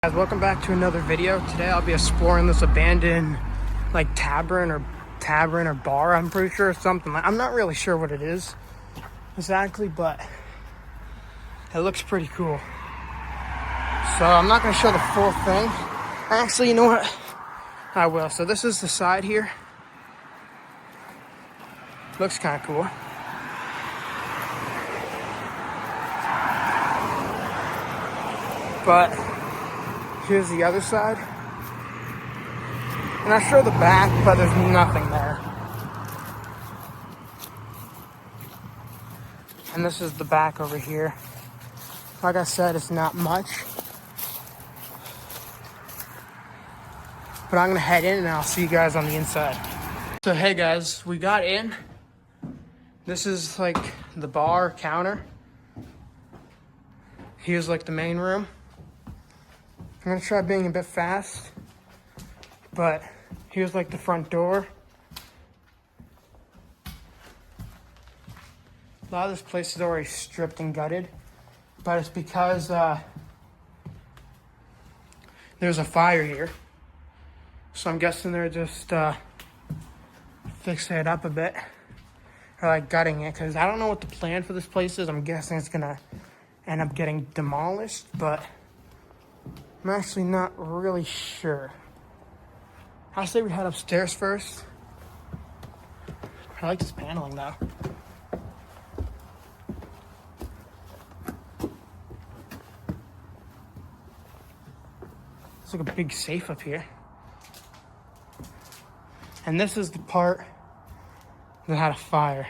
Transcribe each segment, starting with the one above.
Guys, welcome back to another video. Today I'll be exploring this abandoned tavern or bar. I'm pretty sure it's something I'm not really sure what it is exactly, but it looks pretty cool. So I'm not going to show the full thing. Actually, you know what? I will. So this is the side here. Looks kind of cool. But here's the other side. And I show the back, but there's nothing there. And this is the back over here. Like I said, it's not much. But I'm gonna head in and I'll see you guys on the inside. So hey guys, we got in. This is like the bar counter. Here's like the main room. I'm gonna try being a bit fast, but here's like the front door. A lot of this place is already stripped and gutted, but it's because there's a fire here. So I'm guessing they're just fixing it up a bit, or like gutting it, because I don't know what the plan for this place is. I'm guessing it's gonna end up getting demolished, but I'm actually not really sure. I say we head upstairs first. I like this paneling though. It's like a big safe up here. And this is the part that had a fire.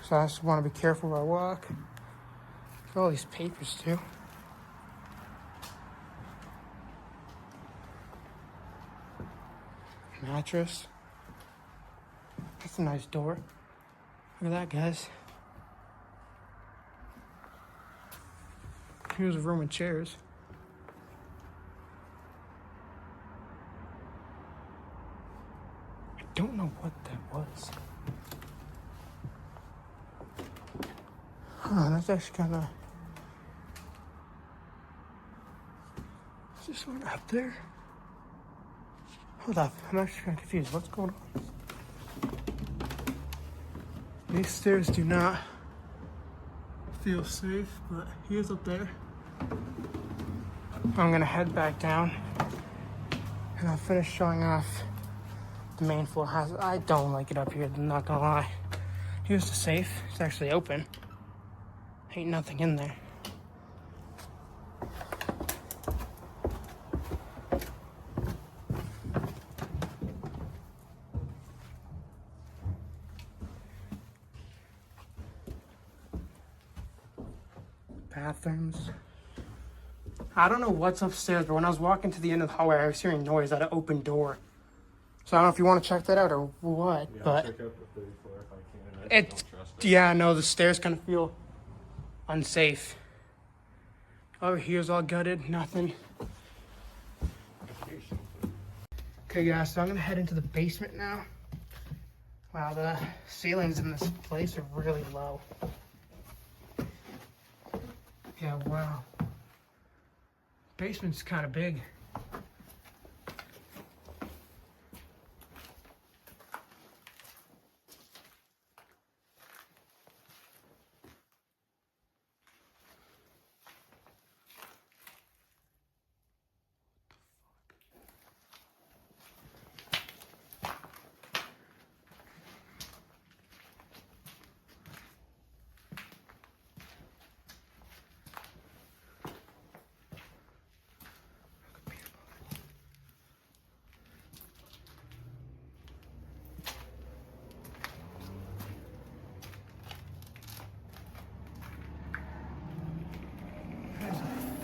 So I just want to be careful where I walk. Look at all these papers too. Mattress. That's a nice door. Look at that, guys. Here's a room with chairs. I don't know what that was. Huh, that's actually kind of... Is this one up there? Hold up, I'm actually kind of confused. What's going on? These stairs do not feel safe, but he is up there. I'm gonna head back down and I'll finish showing off the main floor house. I don't like it up here, I'm not gonna lie. Here's the safe, it's actually open. Ain't nothing in there. Bathrooms. I don't know what's upstairs, but when I was walking to the end of the hallway, I was hearing noise at an open door. So I don't know if you want to check that out or what, yeah, but check out the 30th floor if I can. I just don't trust it. Yeah, no, the stairs kind of feel unsafe. Over here's all gutted, nothing. Okay guys, so I'm gonna head into the basement now. Wow, the ceilings in this place are really low. Yeah, wow. Basement's kind of big.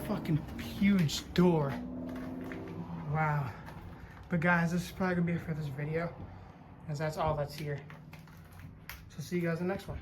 Fucking huge door. Wow. But guys, this is probably gonna be it for this video, as that's all that's here. So see you guys in the next one.